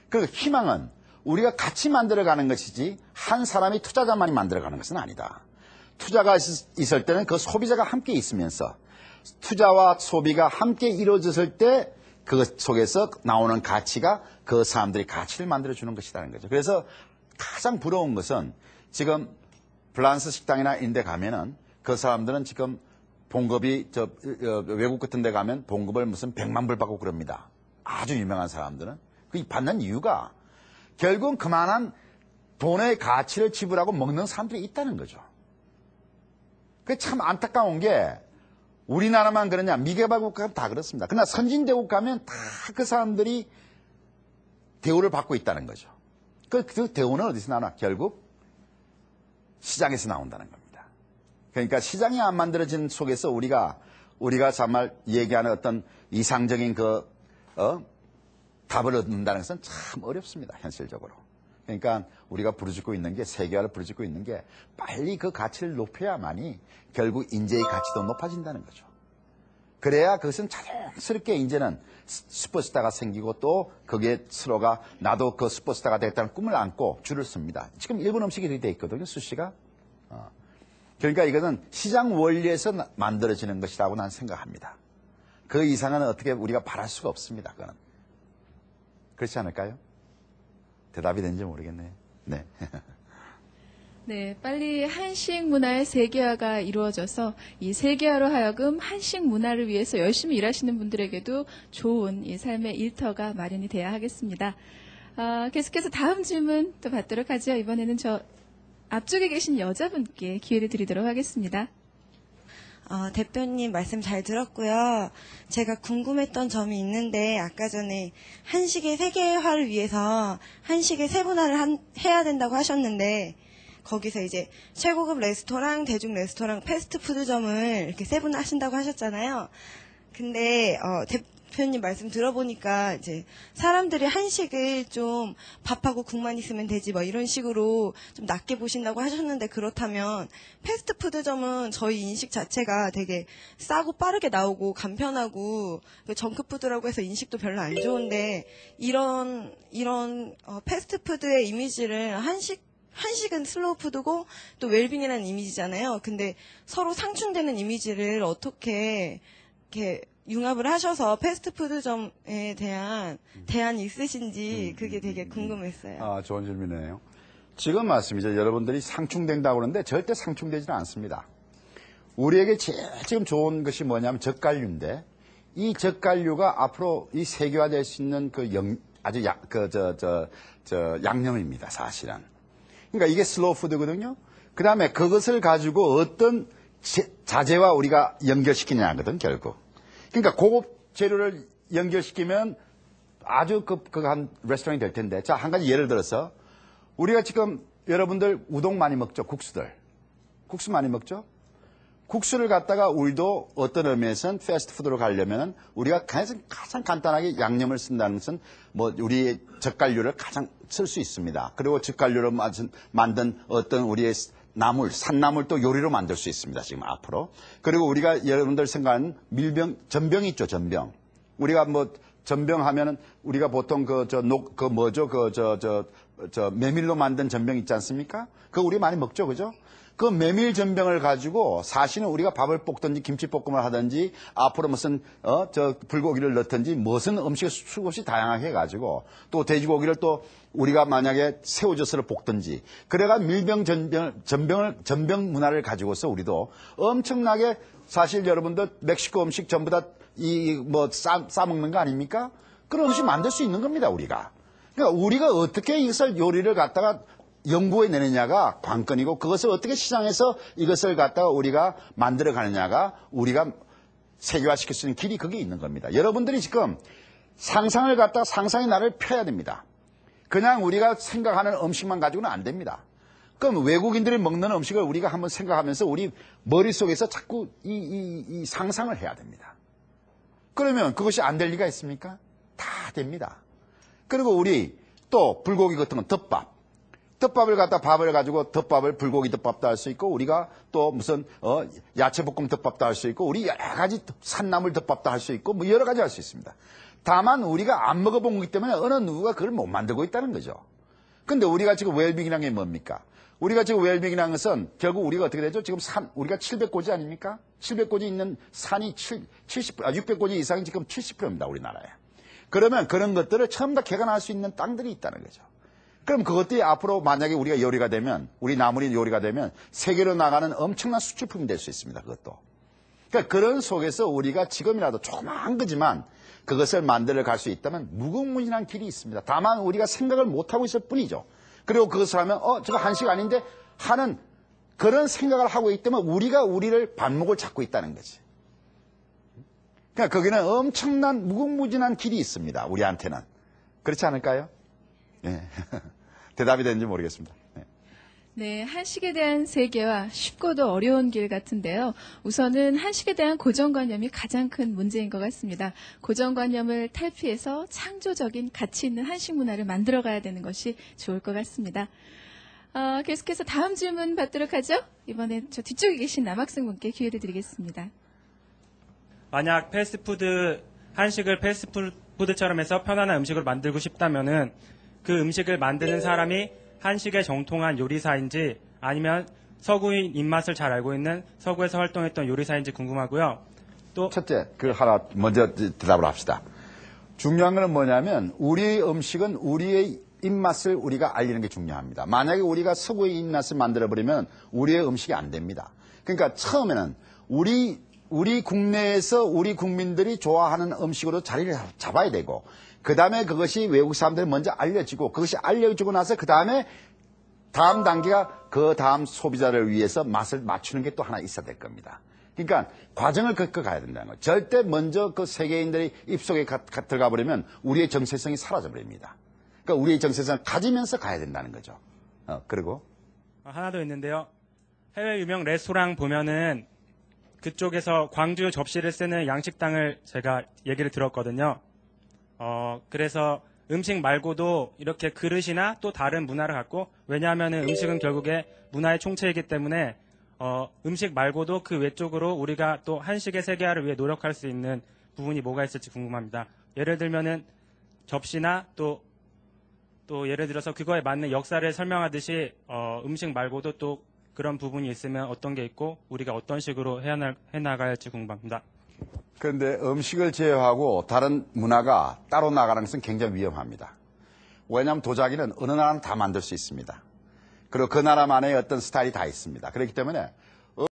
그리고 희망은 우리가 같이 만들어가는 것이지 한 사람이 투자자만이 만들어가는 것은 아니다. 투자가 있을 때는 그 소비자가 함께 있으면서 투자와 소비가 함께 이루어졌을 때 그 속에서 나오는 가치가 그 사람들이 가치를 만들어주는 것이라는 거죠. 그래서 가장 부러운 것은 지금 프랑스 식당이나 이런 데 가면은 그 사람들은 지금 봉급이 외국 같은 데 가면 봉급을 무슨 100만 불 받고 그럽니다. 아주 유명한 사람들은. 그 받는 이유가 결국은 그만한 돈의 가치를 지불하고 먹는 사람들이 있다는 거죠. 그게 참 안타까운 게 우리나라만 그러냐, 미개발국 가면 다 그렇습니다. 그러나 선진대국 가면 다 그 사람들이 대우를 받고 있다는 거죠. 그 대우는 어디서 나오나? 결국 시장에서 나온다는 겁니다. 그러니까 시장이 안 만들어진 속에서 우리가 정말 얘기하는 어떤 이상적인 답을 얻는다는 것은 참 어렵습니다. 현실적으로. 그러니까 우리가 부르짖고 있는 게, 세계화를 부르짖고 있는 게 빨리 그 가치를 높여야만이 결국 인재의 가치도 높아진다는 거죠. 그래야 그것은 자연스럽게 이제는 슈퍼스타가 생기고 또 거기에 서로가 나도 그 슈퍼스타가 되겠다는 꿈을 안고 줄을 섭니다. 지금 일본 음식이 이렇게 돼 있거든요, 수시가. 그러니까 이것은 시장 원리에서 만들어지는 것이라고 난 생각합니다. 그 이상은 어떻게 우리가 바랄 수가 없습니다. 그거는. 그렇지 않을까요? 대답이 되는지 모르겠네요. 네. 네, 빨리 한식 문화의 세계화가 이루어져서 이 세계화로 하여금 한식 문화를 위해서 열심히 일하시는 분들에게도 좋은 이 삶의 일터가 마련이 돼야 하겠습니다. 계속해서 다음 질문 또 받도록 하죠. 이번에는 저 앞쪽에 계신 여자분께 기회를 드리도록 하겠습니다. 대표님 말씀 잘 들었고요. 제가 궁금했던 점이 있는데 아까 전에 한식의 세계화를 위해서 한식의 세분화를 해야 된다고 하셨는데 거기서 이제 최고급 레스토랑, 대중 레스토랑, 패스트푸드점을 이렇게 세분화하신다고 하셨잖아요. 근데 대표님 말씀 들어보니까 이제 사람들이 한식을 좀 밥하고 국만 있으면 되지 뭐 이런 식으로 좀 낮게 보신다고 하셨는데 그렇다면 패스트푸드점은 저희 인식 자체가 되게 싸고 빠르게 나오고 간편하고 정크푸드라고 해서 인식도 별로 안 좋은데 이런 패스트푸드의 이미지를 한식은 슬로우푸드고 또 웰빙이라는 이미지잖아요. 근데 서로 상충되는 이미지를 어떻게 이렇게 융합을 하셔서 패스트푸드점에 대한 대안이 있으신지 그게 되게 궁금했어요. 좋은 질문이네요. 지금 말씀이죠. 여러분들이 상충된다고 그러는데 절대 상충되지는 않습니다. 우리에게 제일 지금 좋은 것이 뭐냐면 젓갈류인데 이 젓갈류가 앞으로 이 세계화될 수 있는 양념입니다. 사실은. 그러니까 이게 슬로우 푸드거든요. 그 다음에 그것을 가지고 어떤 자재와 우리가 연결시키냐거든, 결국. 그러니까 고급 재료를 연결시키면 아주 한 레스토랑이 될 텐데. 자, 한 가지 예를 들어서 우리가 지금 여러분들 우동 많이 먹죠, 국수들. 국수 많이 먹죠? 국수를 갖다가 우리도 어떤 의미에서는 패스트푸드로 가려면 우리가 가장 간단하게 양념을 쓴다는 것은 뭐 우리의 젓갈류를 가장 쓸 수 있습니다. 그리고 젓갈류로 만든 어떤 우리의 산나물도 요리로 만들 수 있습니다. 지금 앞으로. 그리고 우리가 여러분들 생각하는 전병 있죠, 전병. 우리가 뭐 전병하면은 우리가 보통 메밀로 만든 전병 있지 않습니까? 그거 우리 많이 먹죠, 그죠? 그 메밀 전병을 가지고 사실은 우리가 밥을 볶든지 김치볶음을 하든지 앞으로 무슨 불고기를 넣든지 무슨 음식을 수없이 다양하게 해가지고 또 돼지고기를 또 우리가 만약에 새우젓으로 볶든지 그래가 전병 문화를 가지고서 우리도 엄청나게 사실 여러분들 멕시코 음식 전부 다 싸먹는 거 아닙니까? 그런 음식 만들 수 있는 겁니다, 우리가. 그러니까 우리가 어떻게 이것을 요리를 갖다가 연구해 내느냐가 관건이고 그것을 어떻게 시장에서 이것을 갖다가 우리가 만들어 가느냐가 우리가 세계화시킬 수 있는 길이 거기에 있는 겁니다. 여러분들이 지금 상상을 갖다가 상상의 날을 펴야 됩니다. 그냥 우리가 생각하는 음식만 가지고는 안 됩니다. 그럼 외국인들이 먹는 음식을 우리가 한번 생각하면서 우리 머릿속에서 자꾸 이 상상을 해야 됩니다. 그러면 그것이 안 될 리가 있습니까? 다 됩니다. 그리고 우리 또 불고기 같은 건 덮밥을 갖다 밥을 가지고 덮밥을 불고기 덮밥도 할 수 있고 우리가 또 무슨 야채볶음 덮밥도 할 수 있고 우리 여러 가지 산나물 덮밥도 할 수 있고 뭐 여러 가지 할 수 있습니다. 다만 우리가 안 먹어본 거기 때문에 어느 누구가 그걸 못 만들고 있다는 거죠. 근데 우리가 지금 웰빙이라는 게 뭡니까? 우리가 지금 웰빙이라는 것은 결국 우리가 어떻게 되죠? 지금 우리가 700고지 아닙니까? 700고지 있는 산이 600고지 이상이 지금 70%입니다, 우리나라에. 그러면 그런 것들을 처음 다 개간할 수 있는 땅들이 있다는 거죠. 그럼 그것들이 앞으로 만약에 우리가 요리가 되면, 우리 나물이 요리가 되면 세계로 나가는 엄청난 수출품이 될 수 있습니다, 그것도. 그러니까 그런 속에서 우리가 지금이라도 조그마한 거지만 그것을 만들어 갈 수 있다면 무궁무진한 길이 있습니다. 다만 우리가 생각을 못하고 있을 뿐이죠. 그리고 그것을 하면 저거 한식 아닌데 하는 그런 생각을 하고 있기 때문에 우리가 우리를 발목을 잡고 있다는 거지. 그러니까 거기는 엄청난 무궁무진한 길이 있습니다. 우리한테는. 그렇지 않을까요? 네. 대답이 되는지 모르겠습니다. 네. 네, 한식에 대한 세계화 쉽고도 어려운 길 같은데요. 우선은 한식에 대한 고정관념이 가장 큰 문제인 것 같습니다. 고정관념을 탈피해서 창조적인 가치 있는 한식 문화를 만들어가야 되는 것이 좋을 것 같습니다. 계속해서 다음 질문 받도록 하죠. 이번엔 저 뒤쪽에 계신 남학생분께 기회를 드리겠습니다. 만약 한식을 패스트푸드처럼 해서 편안한 음식으로 만들고 싶다면은 그 음식을 만드는 사람이 한식의 정통한 요리사인지 아니면 서구인 입맛을 잘 알고 있는 서구에서 활동했던 요리사인지 궁금하고요. 또 첫째, 먼저 대답을 합시다. 중요한 건 뭐냐면 우리의 음식은 우리의 입맛을 우리가 알리는 게 중요합니다. 만약에 우리가 서구의 입맛을 만들어버리면 우리의 음식이 안 됩니다. 그러니까 처음에는 우리 국내에서 우리 국민들이 좋아하는 음식으로 자리를 잡아야 되고 그 다음에 그것이 외국 사람들이 먼저 알려지고 그것이 알려지고 나서 그 다음에 다음 단계가 그 다음 소비자를 위해서 맛을 맞추는 게 또 하나 있어야 될 겁니다. 그러니까 과정을 겪어 가야 된다는 거예요. 절대 먼저 그 세계인들이 입속에 들어가 버리면 우리의 정체성이 사라져 버립니다. 그러니까 우리의 정체성을 가지면서 가야 된다는 거죠. 그리고 하나 더 있는데요. 해외 유명 레스토랑 보면은 그쪽에서 광주 접시를 쓰는 양식당을 제가 얘기를 들었거든요. 그래서 음식 말고도 이렇게 그릇이나 또 다른 문화를 갖고, 왜냐하면은 음식은 결국에 문화의 총체이기 때문에 음식 말고도 그 외쪽으로 우리가 또 한식의 세계화를 위해 노력할 수 있는 부분이 뭐가 있을지 궁금합니다. 예를 들면은 접시나 또 예를 들어서 그거에 맞는 역사를 설명하듯이 음식 말고도 또 그런 부분이 있으면 어떤 게 있고 우리가 어떤 식으로 해나갈지 궁금합니다. 그런데 음식을 제외하고 다른 문화가 따로 나가는 것은 굉장히 위험합니다. 왜냐하면 도자기는 어느 나라는 다 만들 수 있습니다. 그리고 그 나라만의 어떤 스타일이 다 있습니다. 그렇기 때문에